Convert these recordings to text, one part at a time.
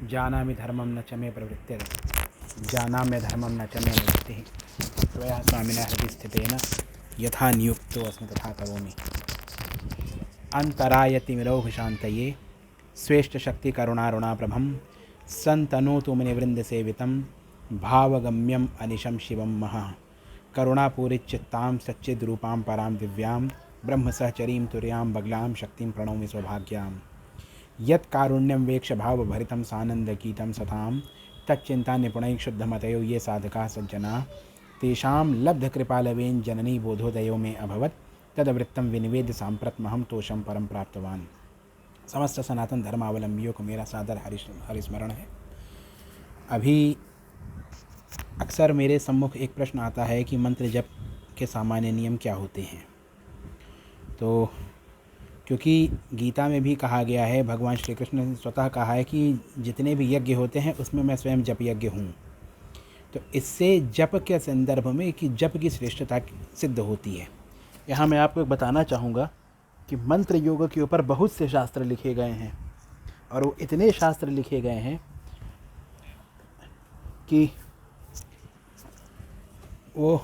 जानामि धर्मं न च मे प्रवृत्तिर् जानाम्य धर्मं न च मे निवृत्तिः त्वया स्वामिनः हृदि स्थितेन यथा नियुक्तो अस्मि तथा करोमि। अन्तरायतिमिरौघशान्तये स्वेष्टशक्तिकरुणारुणाप्रभं सन्तनोतु मुनिवृन्दसेवितं भावगम्यम् अनिशं शिवं महः। करुणापूरिचित्तां सच्चिद्रूपां परां दिव्यां ब्रह्मसहचरीं तुर्यां बगलां शक्तिं प्रणौमि सौभाग्याम्। यत्कारुण्यं वेक्ष भावभरितं सानन्दगीतं सतां तच्चिन्तानिपुणैः शुद्धमतयो ये साधकाः सज्जनाः तेषां लब्धकृपालवेन जननी बोधोदयो मे अभवत्। तदवृत्तं विनिवेद्य साम्प्रतमहं तोषं परं प्राप्तवान्। समस्त सनातन धर्मावलंबियों को मेरा सादर हरिस्मरण है। अभी अक्सर मेरे सम्मुख एक प्रश्न आता है कि मंत्र जप के सामान्य नियम क्या होते हैं। तो क्योंकि गीता में भी कहा गया है, भगवान श्री कृष्ण ने स्वतः कहा है कि जितने भी यज्ञ होते हैं उसमें मैं स्वयं जप यज्ञ हूँ। तो इससे जप के संदर्भ में कि जप की श्रेष्ठता सिद्ध होती है। यहाँ मैं आपको बताना चाहूँगा कि मंत्र योग के ऊपर बहुत से शास्त्र लिखे गए हैं और वो इतने शास्त्र लिखे गए हैं कि वो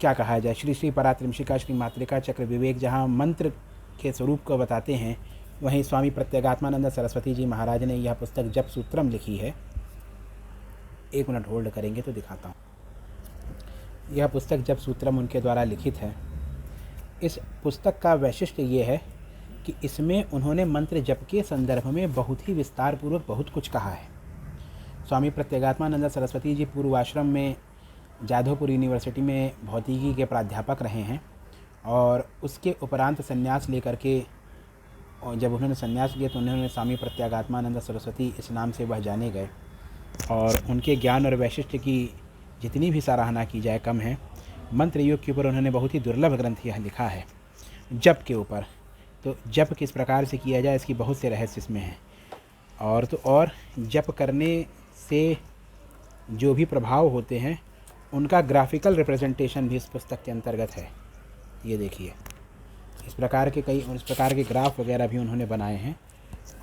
क्या कहा जाए। श्री श्री परात्रिमशिका श्री मातृका चक्र विवेक जहाँ मंत्र के स्वरूप को बताते हैं, वहीं स्वामी प्रत्यगात्मानंद सरस्वती जी महाराज ने यह पुस्तक जप सूत्रम लिखी है। एक मिनट होल्ड करेंगे तो दिखाता हूँ। यह पुस्तक जप सूत्रम उनके द्वारा लिखित है। इस पुस्तक का वैशिष्ट्य ये है कि इसमें उन्होंने मंत्र जप के संदर्भ में बहुत ही विस्तार पूर्वक बहुत कुछ कहा है। स्वामी प्रत्यगात्मानंद सरस्वती जी पूर्वाश्रम में जाधवपुर यूनिवर्सिटी में भौतिकी के प्राध्यापक रहे हैं और उसके उपरांत संन्यास लेकर के, और जब उन्होंने संन्यास लिया तो उन्होंने स्वामी प्रत्यागात्मानंद सरस्वती इस नाम से वह जाने गए और उनके ज्ञान और वैशिष्ट्य की जितनी भी सराहना की जाए कम है। मंत्र योग के ऊपर उन्होंने बहुत ही दुर्लभ ग्रंथ यह लिखा है जप के ऊपर। तो जप किस प्रकार से किया जाए इसकी बहुत से रहस्य इसमें हैं। और जप करने से जो भी प्रभाव होते हैं उनका ग्राफिकल रिप्रेजेंटेशन भी इस पुस्तक के अंतर्गत है। ये देखिए, इस प्रकार के ग्राफ वगैरह भी उन्होंने बनाए हैं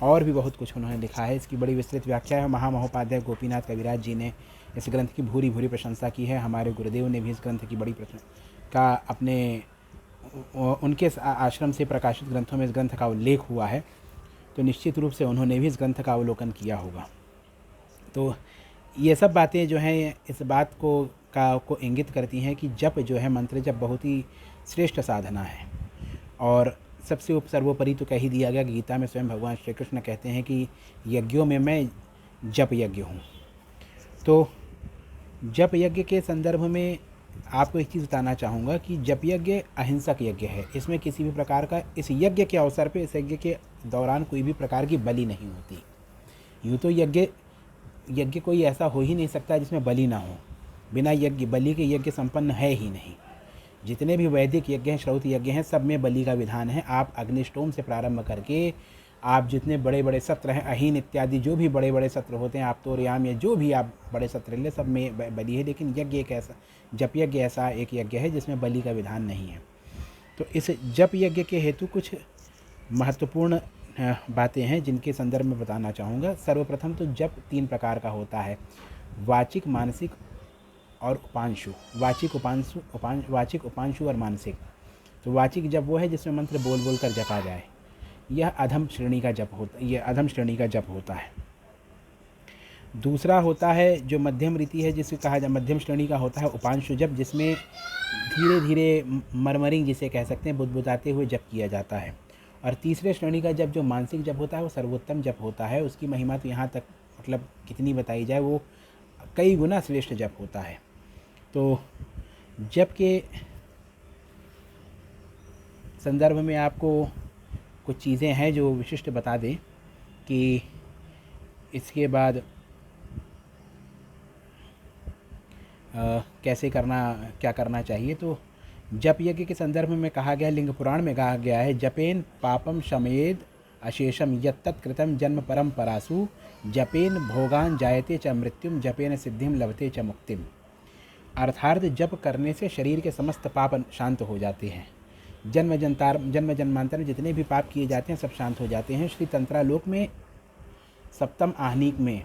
और भी बहुत कुछ उन्होंने लिखा है। इसकी बड़ी विस्तृत व्याख्या है। महामहोपाध्याय गोपीनाथ कविराज जी ने इस ग्रंथ की भूरी भूरी प्रशंसा की है। हमारे गुरुदेव ने भी इस ग्रंथ की बड़ी का अपने उनके आश्रम से प्रकाशित ग्रंथों में इस ग्रंथ का उल्लेख हुआ है, तो निश्चित रूप से उन्होंने भी इस ग्रंथ का अवलोकन किया होगा। तो ये सब बातें जो हैं इस बात को इंगित करती हैं कि जप जो है, मंत्र जप बहुत ही श्रेष्ठ साधना है। और सबसे सर्वोपरि तो कह ही दिया गया, गीता में स्वयं भगवान श्री कृष्ण कहते हैं कि यज्ञों में मैं जप यज्ञ हूँ। तो जप यज्ञ के संदर्भ में आपको एक चीज़ बताना चाहूँगा कि जप यज्ञ अहिंसक यज्ञ है। इसमें किसी भी प्रकार का, इस यज्ञ के अवसर पे, इस यज्ञ के दौरान कोई भी प्रकार की बलि नहीं होती। यूँ तो यज्ञ कोई ऐसा हो ही नहीं सकता जिसमें बलि ना हो। बिना बलि के यज्ञ संपन्न है ही नहीं। जितने भी वैदिक यज्ञ हैं, श्रौत यज्ञ हैं, सब में बलि का विधान है। आप अग्निष्टोम से प्रारंभ करके आप जितने बड़े बड़े सत्र हैं, अहीन इत्यादि जो भी बड़े बड़े सत्र होते हैं, आप तो याम या जो भी आप बड़े सत्र ले, सब में बलि है। लेकिन यज्ञ एक ऐसा, जप यज्ञ ऐसा एक यज्ञ है जिसमें बलि का विधान नहीं है। तो इस जप यज्ञ के हेतु कुछ महत्वपूर्ण बातें हैं जिनके संदर्भ में बताना चाहूँगा। सर्वप्रथम तो जप 3 प्रकार का होता है, वाचिक, मानसिक और उपांशु। वाचिक, उपांशु और मानसिक। तो वाचिक जप वो है जिसमें मंत्र बोल बोल कर जपा जाए, यह अधम श्रेणी का जप होता है। दूसरा होता है जो मध्यम रीति है, जिसे कहा जाए मध्यम श्रेणी का होता है उपांशु जप, जिसमें धीरे धीरे मरमरिंग जिसे कह सकते हैं, बुदबुदाते हुए जप किया जाता है। और तीसरे श्रेणी का जप जो मानसिक जप होता है वो सर्वोत्तम जप होता है। उसकी महिमा तो यहाँ तक मतलब कितनी बताई जाए, वो कई गुना श्रेष्ठ जप होता है। तो जप के संदर्भ में आपको कुछ चीज़ें हैं जो विशिष्ट बता दें कि इसके बाद क्या करना चाहिए। तो जप यज्ञ के संदर्भ में कहा गया, लिंग पुराण में कहा गया है, जपेन पापम शमयेद अशेषम यत्तत् कृतं जन्म परम परासु जपेन भोगान जायते च मृत्युम जपेन सिद्धिम लभते च मुक्तिम। अर्थात जप करने से शरीर के समस्त पाप शांत हो जाते हैं। जन्म जन्मांतर में जितने भी पाप किए जाते हैं सब शांत हो जाते हैं। श्री तंत्रालोक में सप्तम आहनिक में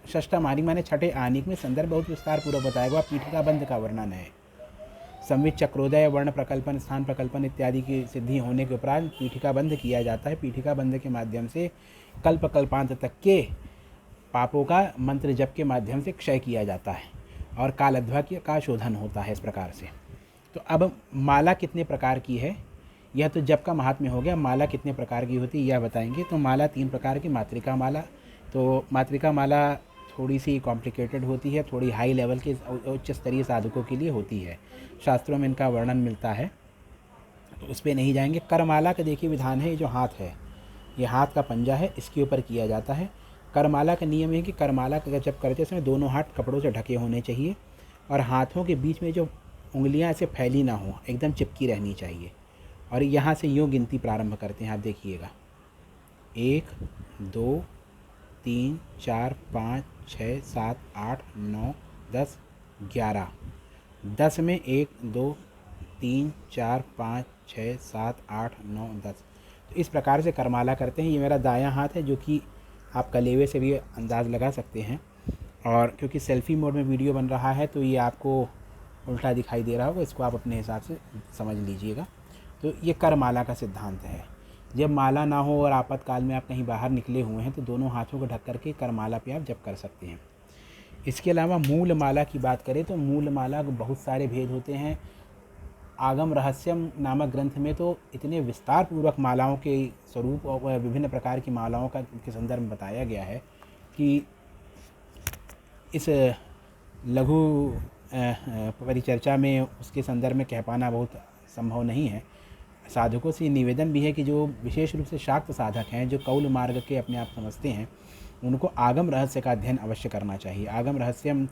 षष्ठम आहनिक माने छठे आहनिक में संदर्भ बहुत विस्तार पूर्वक बताया हुआ पीठिका बंध का वर्णन है। संवित चक्रोदय, वर्ण प्रकल्पन, स्थान प्रकल्पन इत्यादि की सिद्धि होने के उपरांत पीठिका बंध किया जाता है। पीठिका बंध के माध्यम से कल्प कल्पांत तक के पापों का मंत्र जप के माध्यम से क्षय किया जाता है और कालध्वा का शोधन होता है। इस प्रकार से तो अब माला कितने प्रकार की है, यह तो जप का महात्म्य हो गया। माला कितने प्रकार की होती है यह बताएंगे। तो माला 3 प्रकार की, मातृका माला। तो मातृका माला थोड़ी सी कॉम्प्लिकेटेड होती है, थोड़ी हाई लेवल के उच्च स्तरीय साधकों के लिए होती है। शास्त्रों में इनका वर्णन मिलता है, तो उस पर नहीं जाएंगे। करमाला का देखिए विधान है, ये जो हाथ है, ये हाथ का पंजा है, इसके ऊपर किया जाता है। करमाला का नियम है कि करमाला का जब करते समय दोनों हाथ कपड़ों से ढके होने चाहिए और हाथों के बीच में जो उंगलियां ऐसे फैली ना हो, एकदम चिपकी रहनी चाहिए। और यहाँ से यूँ गिनती प्रारंभ करते हैं, आप देखिएगा 1 2 3 4 5 6 7 8 9 10 11। 10 में 1 2 3 4 5 6 7 8 9 10। तो इस प्रकार से करमाला करते हैं। ये मेरा दायां हाथ है, जो कि आप कलेवे से भी अंदाज़ लगा सकते हैं। और क्योंकि सेल्फी मोड में वीडियो बन रहा है तो ये आपको उल्टा दिखाई दे रहा होगा, इसको आप अपने हिसाब से समझ लीजिएगा। तो ये करमाला का सिद्धांत है। जब माला ना हो और आपातकाल में आप कहीं बाहर निकले हुए हैं तो दोनों हाथों को ढक करके करमाला पे आप जप कर सकते हैं। इसके अलावा मूल माला की बात करें तो मूल माला के बहुत सारे भेद होते हैं। आगम रहस्यम नामक ग्रंथ में तो इतने विस्तार पूर्वक मालाओं के स्वरूप और विभिन्न प्रकार की मालाओं का के संदर्भ में बताया गया है कि इस लघु परिचर्चा में उसके संदर्भ में कह पाना बहुत संभव नहीं है। साधकों से निवेदन भी है कि जो विशेष रूप से शाक्त साधक हैं, जो कौल मार्ग के अपने आप समझते हैं, उनको आगम रहस्य का अध्ययन अवश्य करना चाहिए। आगम रहस्यम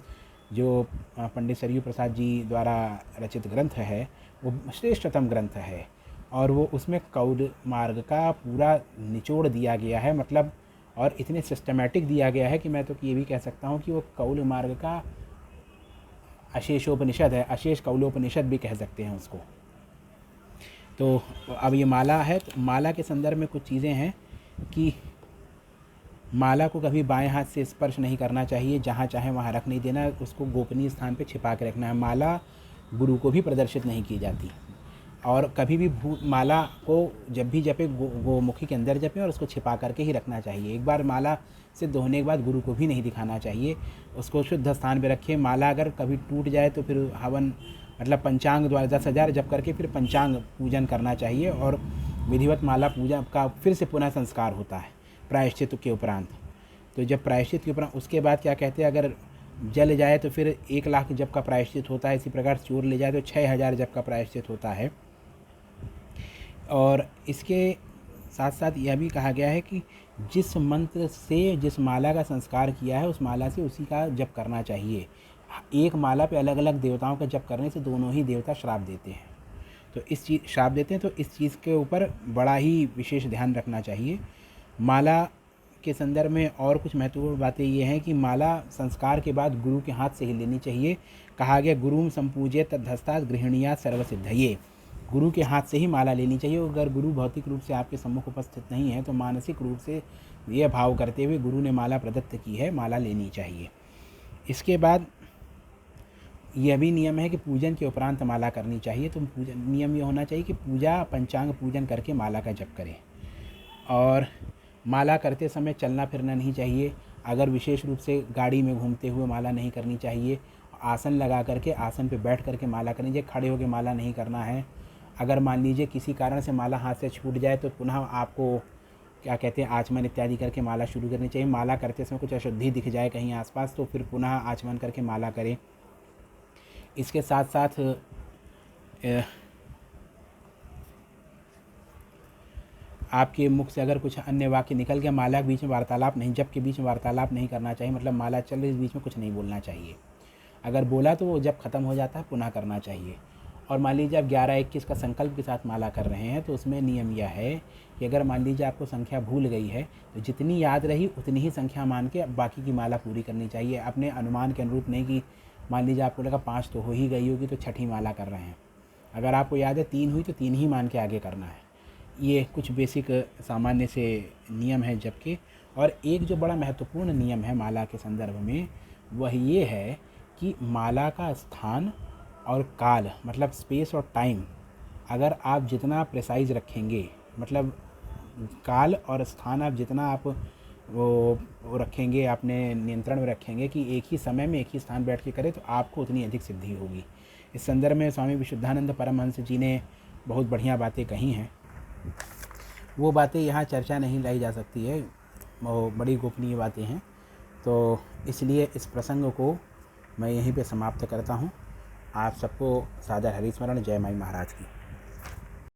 जो पंडित सरयू प्रसाद जी द्वारा रचित ग्रंथ है वो श्रेष्ठतम ग्रंथ है और वो उसमें कौल मार्ग का पूरा निचोड़ दिया गया है, मतलब और इतने सिस्टमेटिक दिया गया है कि मैं तो ये भी कह सकता हूँ कि वो कौल मार्ग का अशेषोपनिषद है, अशेष कौलोपनिषद भी कह सकते हैं उसको। तो अब ये माला है, तो माला के संदर्भ में कुछ चीज़ें हैं कि माला को कभी बाएं हाथ से स्पर्श नहीं करना चाहिए, जहाँ चाहे वहाँ रख नहीं देना, उसको गोपनीय स्थान पे छिपा के रखना है। माला गुरु को भी प्रदर्शित नहीं की जाती और कभी भी माला को जब भी जपे गोमुखी के अंदर जपे और उसको छिपा करके ही रखना चाहिए। एक बार माला सिद्ध होने के बाद गुरु को भी नहीं दिखाना चाहिए, उसको शुद्ध स्थान पे रखें। माला अगर कभी टूट जाए तो फिर हवन मतलब पंचांग द्वारा 10,000 जप करके फिर पंचांग पूजन करना चाहिए और विधिवत माला पूजा का फिर से पुनः संस्कार होता है प्रायश्चित के उपरांत। तो जब प्रायश्चित के उपरांत उसके बाद क्या कहते हैं, अगर जल जाए तो फिर 1 लाख जप का प्रायश्चित होता है। इसी प्रकार चोर ले जाए तो 6,000 जप का प्रायश्चित होता है। और इसके साथ साथ यह भी कहा गया है कि जिस मंत्र से जिस माला का संस्कार किया है उस माला से उसी का जप करना चाहिए। एक माला पे अलग अलग देवताओं का जप करने से दोनों ही देवता श्राप देते हैं, तो इस चीज़ श्राप देते हैं, तो इस चीज़ के ऊपर बड़ा ही विशेष ध्यान रखना चाहिए। माला के संदर्भ में और कुछ महत्वपूर्ण बातें ये हैं कि माला संस्कार के बाद गुरु के हाथ से ही लेनी चाहिए। कहा गया गुरुम संपूज्य तद्धस्तात् गृहणीया सर्वसिद्धये, गुरु के हाथ से ही माला लेनी चाहिए। अगर गुरु भौतिक रूप से आपके सम्मुख उपस्थित नहीं है तो मानसिक रूप से यह भाव करते हुए गुरु ने माला प्रदत्त की है, माला लेनी चाहिए। इसके बाद यह भी नियम है कि पूजन के उपरांत माला करनी चाहिए। तो पूजन नियम ये होना चाहिए कि पूजा पंचांग पूजन करके माला का जप करें और माला करते समय चलना फिरना नहीं चाहिए। अगर विशेष रूप से गाड़ी में घूमते हुए माला नहीं करनी चाहिए। आसन लगा करके आसन पे बैठ करके माला करनी चाहिए, खड़े होकर माला नहीं करना है। अगर मान लीजिए किसी कारण से माला हाथ से छूट जाए तो पुनः आपको क्या कहते हैं आचमन इत्यादि करके माला शुरू करनी चाहिए। माला करते समय कुछ अशुद्धि दिख जाए कहीं आसपास तो फिर पुनः आचमन करके माला करें। इसके साथ साथ आपके मुख से अगर कुछ अन्य वाक्य निकल गया, माला के बीच में वार्तालाप नहीं, जप के बीच में वार्तालाप नहीं करना चाहिए, मतलब माला चल रही इस बीच में कुछ नहीं बोलना चाहिए। अगर बोला तो वो जब ख़त्म हो जाता है पुनः करना चाहिए। और मान लीजिए आप 11-21 का संकल्प के साथ माला कर रहे हैं तो उसमें नियम यह है कि अगर मान लीजिए आपको संख्या भूल गई है तो जितनी याद रही उतनी ही संख्या मान के बाकी की माला पूरी करनी चाहिए। अपने अनुमान के अनुरूप नहीं कि मान लीजिए आपको लगा 5 तो हो ही गई होगी तो छठी माला कर रहे हैं, अगर आपको याद है 3 हुई तो 3 ही मान के आगे करना है। ये कुछ बेसिक सामान्य से नियम है जप के। और एक जो बड़ा महत्वपूर्ण नियम है माला के संदर्भ में, वह ये है कि माला का स्थान और काल, मतलब स्पेस और टाइम, अगर आप जितना प्रिसाइज रखेंगे, मतलब काल और स्थान आप जितना आप वो रखेंगे, आपने नियंत्रण में रखेंगे कि एक ही समय में एक ही स्थान बैठ के करें, तो आपको उतनी अधिक सिद्धि होगी। इस संदर्भ में स्वामी विशुद्धानंद परमहंस जी ने बहुत बढ़िया बातें कही हैं। वो बातें यहाँ चर्चा नहीं लाई जा सकती है, वो बड़ी गोपनीय बातें हैं। तो इसलिए इस प्रसंग को मैं यहीं पे समाप्त करता हूँ। आप सबको सादर हरिस्मरण। जय माई महाराज की।